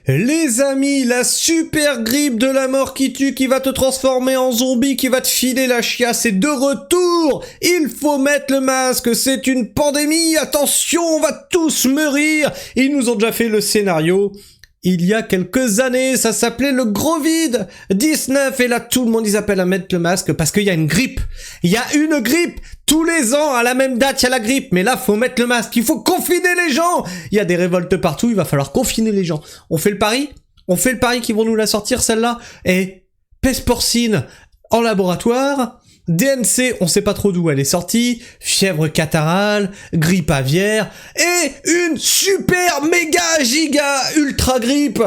Les amis, la super grippe de la mort qui tue, qui va te transformer en zombie, qui va te filer la chiasse est de retour. Il faut mettre le masque, c'est une pandémie, attention, on va tous mourir. Ils nous ont déjà fait le scénario. Il y a quelques années, ça s'appelait le gros vide 19 et là tout le monde ils appellent à mettre le masque parce qu'il y a une grippe. Il y a une grippe tous les ans à la même date, il y a la grippe, mais là faut mettre le masque, il faut confiner les gens. Il y a des révoltes partout, il va falloir confiner les gens. On fait le pari qu'ils vont nous la sortir celle-là. Et peste porcine en laboratoire. DNC, on sait pas trop d'où elle est sortie, fièvre catarrhale, grippe aviaire, et une super méga giga ultra grippe.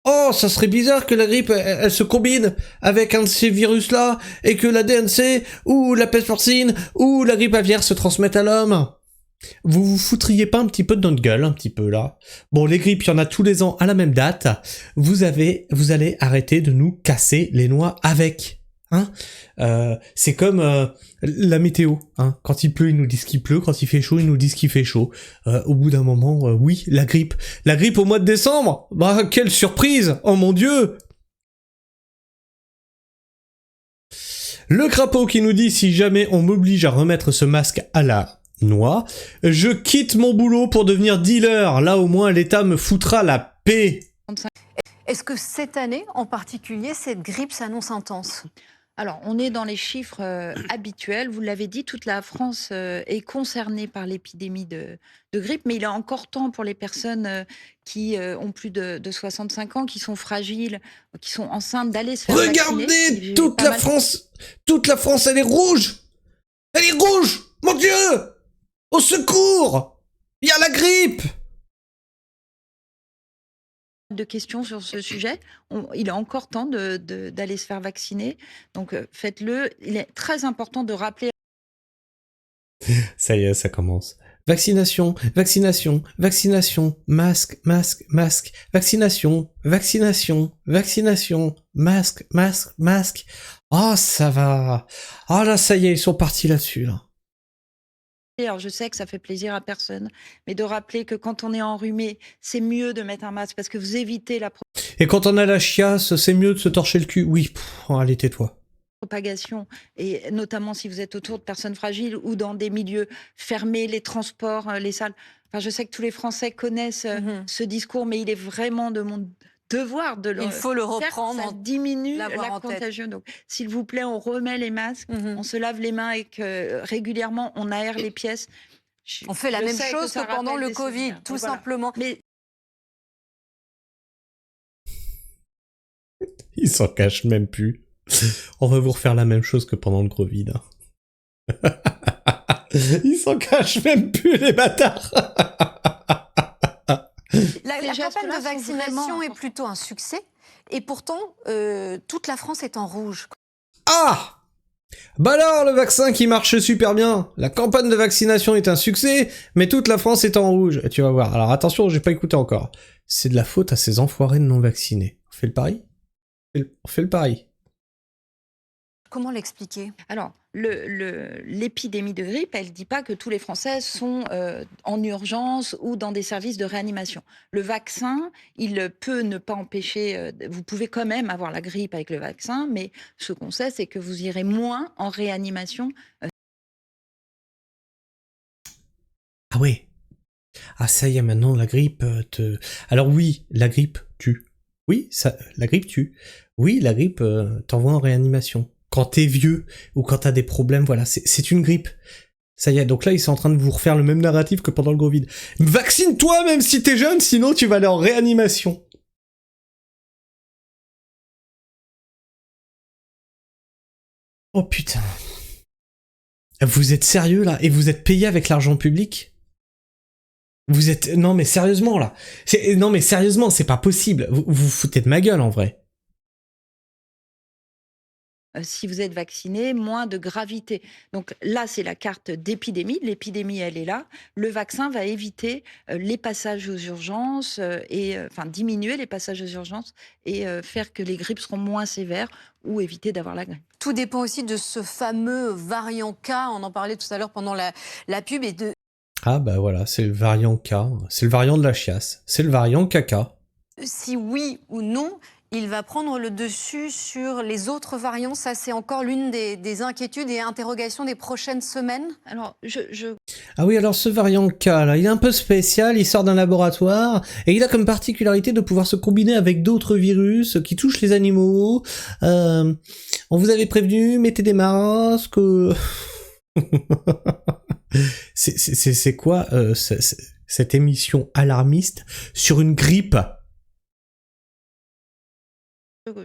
Oh, ça serait bizarre que la grippe, elle se combine avec un de ces virus-là, et que la DNC, ou la peste porcine, ou la grippe aviaire se transmettent à l'homme. Vous vous foutriez pas un petit peu de notre gueule, un petit peu, là? Bon, les grippes, il y en a tous les ans à la même date. Vous allez arrêter de nous casser les noix avec. Hein, c'est comme la météo. Hein. Quand il pleut, ils nous disent qu'il pleut. Quand il fait chaud, ils nous disent qu'il fait chaud. Au bout d'un moment, oui, la grippe. La grippe au mois de décembre. Bah, quelle surprise. Oh mon Dieu. Le crapaud qui nous dit si jamais on m'oblige à remettre ce masque à la noix, je quitte mon boulot pour devenir dealer. Là, au moins, l'État me foutra la paix. Est-ce que cette année, en particulier, cette grippe s'annonce intense ? Alors, on est dans les chiffres habituels. Vous l'avez dit, toute la France est concernée par l'épidémie de grippe, mais il est encore temps pour les personnes qui ont plus de 65 ans, qui sont fragiles, qui sont enceintes, d'aller se faire vacciner. Regardez, toute la France, elle est rouge. Elle est rouge. Mon Dieu, au secours. Il y a la grippe. De questions sur ce sujet. Il est encore temps d'aller se faire vacciner. Donc, faites-le. Il est très important de rappeler. Ça y est, ça commence. Vaccination, vaccination, vaccination, masque, masque, masque, vaccination, vaccination, vaccination, masque, masque, masque. Oh, ça va. Oh là, ça y est, ils sont partis là-dessus, là. Alors, je sais que ça fait plaisir à personne, mais de rappeler que quand on est enrhumé, c'est mieux de mettre un masque parce que vous évitez la Et quand on a la chiasse, c'est mieux de se torcher le cul. Oui, allez, tais-toi. Propagation, et notamment si vous êtes autour de personnes fragiles ou dans des milieux fermés, les transports, les salles. Enfin, je sais que tous les Français connaissent ce discours, mais il est vraiment de mon devoir de le... Il faut le reprendre. Certes, ça diminue la contagion. Donc, s'il vous plaît, on remet les masques, on se lave les mains et que régulièrement, on aère les pièces. On fait la même chose que pendant le Covid, tout simplement. Mais Ils s'en cachent même plus. On va vous refaire la même chose que pendant le Covid. Ils s'en cachent même plus, les bâtards. La campagne de vaccination est plutôt un succès. Et pourtant, toute la France est en rouge. Ah! Bah alors, le vaccin qui marche super bien. La campagne de vaccination est un succès, mais toute la France est en rouge. Et tu vas voir. Alors attention, j'ai pas écouté encore. C'est de la faute à ces enfoirés de non vaccinés. On fait le pari? On fait le pari. Comment l'expliquer? alors, l'épidémie de grippe, elle ne dit pas que tous les Français sont en urgence ou dans des services de réanimation. Le vaccin, il peut ne pas empêcher... vous pouvez quand même avoir la grippe avec le vaccin, mais ce qu'on sait, c'est que vous irez moins en réanimation. Ah ouais. Ah ça y est, maintenant la grippe te... Alors oui, la grippe tue. Oui, la grippe tue. Oui, la grippe t'envoie en réanimation. Quand t'es vieux ou quand t'as des problèmes, voilà, c'est une grippe. Ça y est, donc là ils sont en train de vous refaire le même narratif que pendant le Covid. Vaccine-toi même si t'es jeune, sinon tu vas aller en réanimation. Oh putain. Vous êtes sérieux là? Et vous êtes payé avec l'argent public? Vous êtes... Non mais sérieusement là. Non mais sérieusement, c'est pas possible. Vous foutez de ma gueule en vrai. Si vous êtes vacciné, moins de gravité. Donc là, c'est la carte d'épidémie. L'épidémie, elle est là. Le vaccin va éviter les passages aux urgences enfin diminuer les passages aux urgences et faire que les grippes seront moins sévères ou éviter d'avoir la grippe. Tout dépend aussi de ce fameux variant K. On en parlait tout à l'heure pendant la pub et de... Ah bah voilà, c'est le variant K. C'est le variant de la chiasse. C'est le variant caca. Si oui ou non, il va prendre le dessus sur les autres variants. Ça, c'est encore l'une des inquiétudes et interrogations des prochaines semaines. Alors, Ah oui, alors ce variant K, là, il est un peu spécial, il sort d'un laboratoire, et il a comme particularité de pouvoir se combiner avec d'autres virus qui touchent les animaux. On vous avait prévenu, mettez des masques... c'est quoi cette émission alarmiste sur une grippe?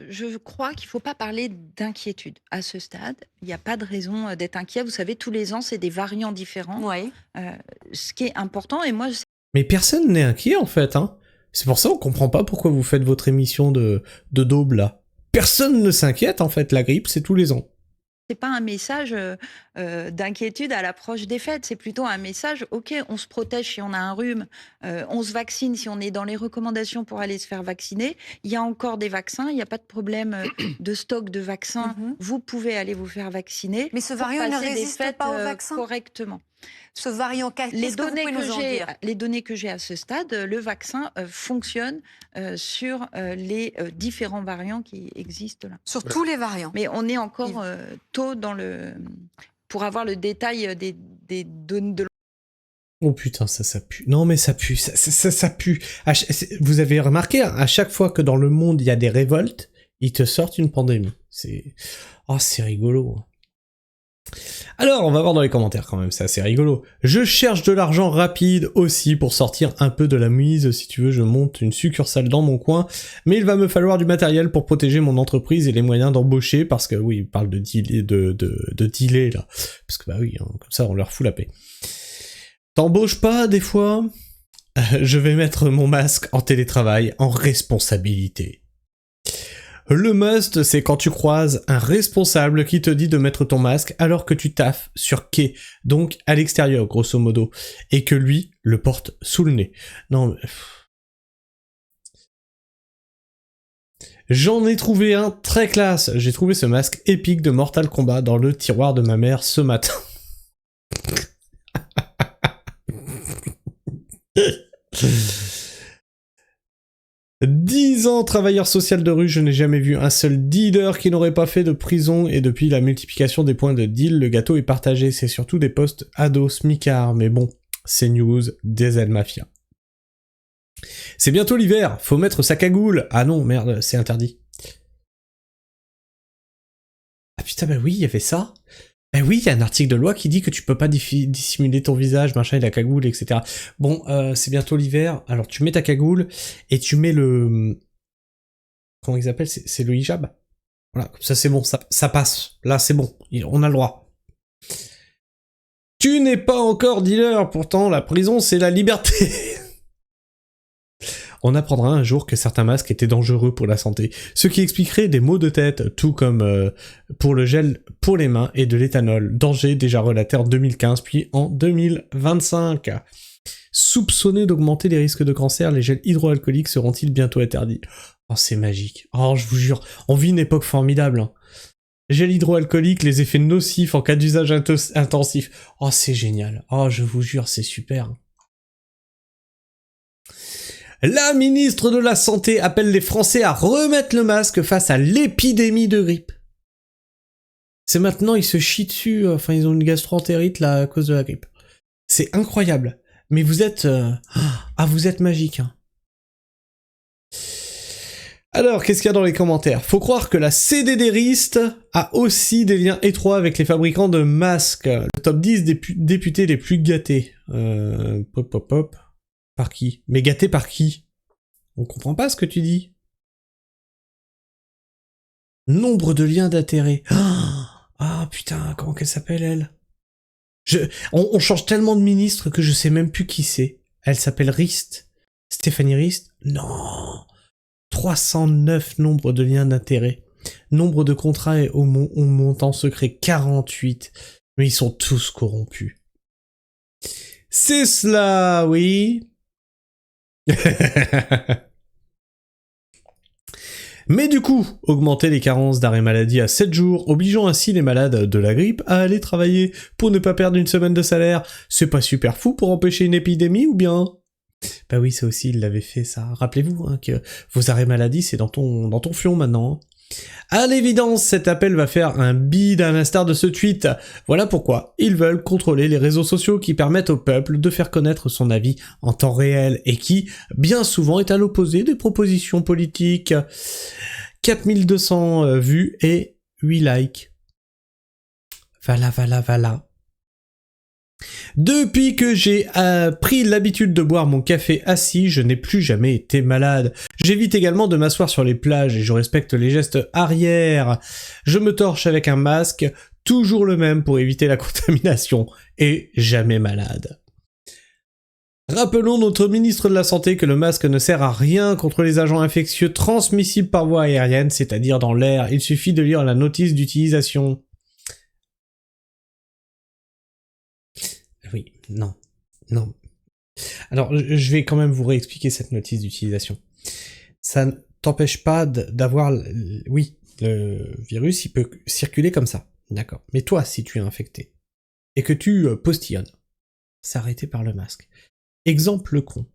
Je crois qu'il ne faut pas parler d'inquiétude à ce stade. Il n'y a pas de raison d'être inquiet. Vous savez, tous les ans, c'est des variants différents. Oui. Ce qui est important, et moi... Mais personne n'est inquiet, en fait, hein. C'est pour ça qu'on comprend pas pourquoi vous faites votre émission de daube, là. Personne ne s'inquiète, en fait. La grippe, c'est tous les ans. C'est pas un message d'inquiétude à l'approche des fêtes, c'est plutôt un message, ok, on se protège si on a un rhume, on se vaccine si on est dans les recommandations pour aller se faire vacciner. Il y a encore des vaccins, il n'y a pas de problème de stock de vaccins. Vous pouvez aller vous faire vacciner. Mais ce variant ne résiste pas au vaccin correctement. Ce variant, qu'est-ce que vous pouvez nous en dire ? Les données que j'ai à ce stade, le vaccin fonctionne sur les différents variants qui existent là. Sur tous les variants. Mais on est encore tôt pour avoir le détail des données de... Oh putain, ça pue. Non mais ça pue, ça pue. Vous avez remarqué, hein, à chaque fois que dans le monde il y a des révoltes, ils te sortent une pandémie. C'est rigolo. Alors, on va voir dans les commentaires quand même, c'est assez rigolo. Je cherche de l'argent rapide aussi pour sortir un peu de la mise. Si tu veux, je monte une succursale dans mon coin, mais il va me falloir du matériel pour protéger mon entreprise et les moyens d'embaucher, parce que oui, il parle de dealer là. Parce que bah oui, hein, comme ça on leur fout la paix. T'embauches pas des fois? Je vais mettre mon masque en télétravail en responsabilité. Le must, c'est quand tu croises un responsable qui te dit de mettre ton masque alors que tu taffes sur quai, donc à l'extérieur grosso modo, et que lui le porte sous le nez. Non mais... J'en ai trouvé un très classe. J'ai trouvé ce masque épique de Mortal Kombat dans le tiroir de ma mère ce matin. 10 ans travailleur social de rue, je n'ai jamais vu un seul dealer qui n'aurait pas fait de prison, et depuis la multiplication des points de deal, le gâteau est partagé, c'est surtout des postes ados smicards, mais bon, c'est news, des Mafia. C'est bientôt l'hiver, faut mettre sa cagoule. Ah non, merde, c'est interdit. Ah putain, bah oui, il y avait ça. Ben oui, il y a un article de loi qui dit que tu peux pas dissimuler ton visage, machin, et la cagoule, etc. Bon, c'est bientôt l'hiver, alors tu mets ta cagoule, et tu mets le... Comment ils appellent? C'est le hijab. Voilà, comme ça c'est bon, ça passe. Là c'est bon, on a le droit. Tu n'es pas encore dealer, pourtant la prison c'est la liberté. On apprendra un jour que certains masques étaient dangereux pour la santé, ce qui expliquerait des maux de tête, tout comme pour le gel pour les mains et de l'éthanol, danger déjà relaté en 2015 puis en 2025. Soupçonnés d'augmenter les risques de cancer, les gels hydroalcooliques seront-ils bientôt interdits? Oh c'est magique, oh je vous jure, on vit une époque formidable. Hein. Gel hydroalcoolique, les effets nocifs en cas d'usage intensif. Oh c'est génial, oh je vous jure c'est super. La ministre de la Santé appelle les Français à remettre le masque face à l'épidémie de grippe. C'est maintenant, ils se chient dessus, enfin ils ont une gastro-entérite là à cause de la grippe. C'est incroyable. Mais vous êtes... vous êtes magique. Hein. Alors, qu'est-ce qu'il y a dans les commentaires? Faut croire que la CDDRiste a aussi des liens étroits avec les fabricants de masques. Le top 10 des députés les plus gâtés. Pop. Par qui? Mais gâté par qui? On comprend pas ce que tu dis. Nombre de liens d'intérêt. Ah putain, comment qu'elle s'appelle elle? On change tellement de ministre que je sais même plus qui c'est. Elle s'appelle Rist. Stéphanie Rist? Non. 309 nombre de liens d'intérêt. Nombre de contrats au montant secret 48. Mais ils sont tous corrompus. C'est cela, oui. Mais du coup, augmenter les carences d'arrêt maladie à 7 jours, obligeant ainsi les malades de la grippe à aller travailler pour ne pas perdre une semaine de salaire, c'est pas super fou pour empêcher une épidémie ou bien? Bah oui, ça aussi, il l'avait fait, ça. Rappelez-vous hein, que vos arrêts maladie, c'est dans ton fion maintenant. À l'évidence, cet appel va faire un bide à l'instar de ce tweet. Voilà pourquoi ils veulent contrôler les réseaux sociaux qui permettent au peuple de faire connaître son avis en temps réel et qui, bien souvent, est à l'opposé des propositions politiques. 4200 vues et 8 likes. Voilà. Depuis que j'ai pris l'habitude de boire mon café assis, je n'ai plus jamais été malade. J'évite également de m'asseoir sur les plages et je respecte les gestes arrière. Je me torche avec un masque, toujours le même pour éviter la contamination, et jamais malade. Rappelons notre ministre de la Santé que le masque ne sert à rien contre les agents infectieux transmissibles par voie aérienne, c'est-à-dire dans l'air. Il suffit de lire la notice d'utilisation. Oui, non. Alors, je vais quand même vous réexpliquer cette notice d'utilisation. Ça ne t'empêche pas d'avoir... Oui, le virus, il peut circuler comme ça, d'accord. Mais toi, si tu es infecté, et que tu postillonnes, c'est arrêté par le masque. Exemple con.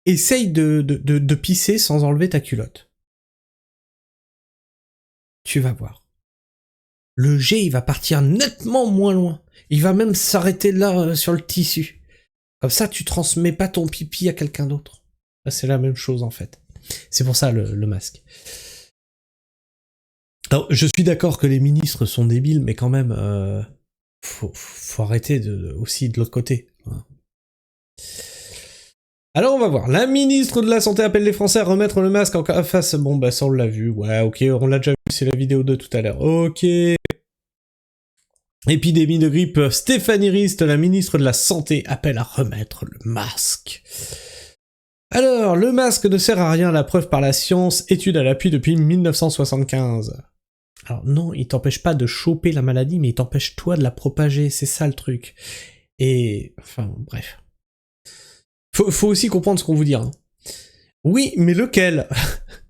Essaye de pisser sans enlever ta culotte. Tu vas voir. Le jet, il va partir nettement moins loin. Il va même s'arrêter là, sur le tissu. Comme ça, tu transmets pas ton pipi à quelqu'un d'autre. C'est la même chose, en fait. C'est pour ça, le masque. Alors, je suis d'accord que les ministres sont débiles, mais quand même, faut arrêter aussi de l'autre côté. Alors on va voir, la ministre de la Santé appelle les Français à remettre le masque en face... Bon bah ça on l'a vu, ouais ok, on l'a déjà vu, c'est la vidéo de tout à l'heure, ok. Épidémie de grippe, Stéphanie Rist, la ministre de la Santé, appelle à remettre le masque. Alors, le masque ne sert à rien, la preuve par la science, étude à l'appui depuis 1975. Alors non, il t'empêche pas de choper la maladie, mais il t'empêche toi de la propager, c'est ça le truc. Et... enfin, bref. Faut aussi comprendre ce qu'on vous dit. Hein. Oui, mais lequel?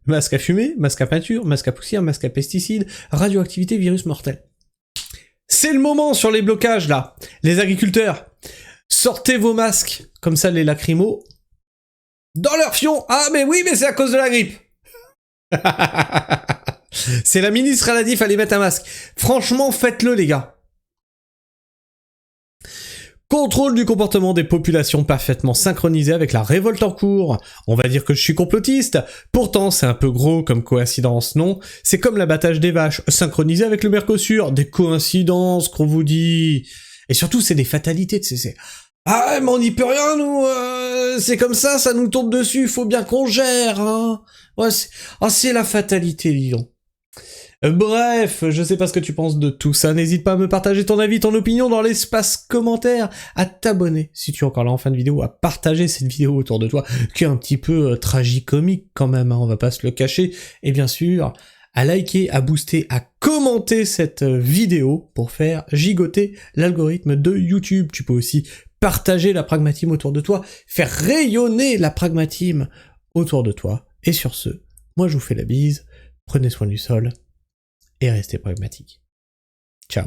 Masque à fumer, masque à peinture, masque à poussière, masque à pesticides, radioactivité, virus mortel. C'est le moment sur les blocages, là. Les agriculteurs, sortez vos masques, comme ça les lacrymos, dans leur fion. Ah, mais oui, mais c'est à cause de la grippe. C'est la ministre, elle a dit, fallait mettre un masque. Franchement, faites-le, les gars. Contrôle du comportement des populations parfaitement synchronisé avec la révolte en cours. On va dire que je suis complotiste, pourtant c'est un peu gros comme coïncidence, non? C'est comme l'abattage des vaches, synchronisé avec le Mercosur, des coïncidences qu'on vous dit. Et surtout c'est des fatalités, tu sais, ah mais on n'y peut rien nous, c'est comme ça nous tombe dessus, faut bien qu'on gère, hein. Ouais, c'est la fatalité, disons. Bref, je sais pas ce que tu penses de tout ça, n'hésite pas à me partager ton avis, ton opinion dans l'espace commentaire, à t'abonner si tu es encore là en fin de vidéo, à partager cette vidéo autour de toi, qui est un petit peu tragicomique quand même, hein, on va pas se le cacher, et bien sûr, à liker, à booster, à commenter cette vidéo pour faire gigoter l'algorithme de YouTube. Tu peux aussi partager la pragmatisme autour de toi, faire rayonner la pragmatisme autour de toi, et sur ce, moi je vous fais la bise, prenez soin du sol, et restez pragmatique. Ciao.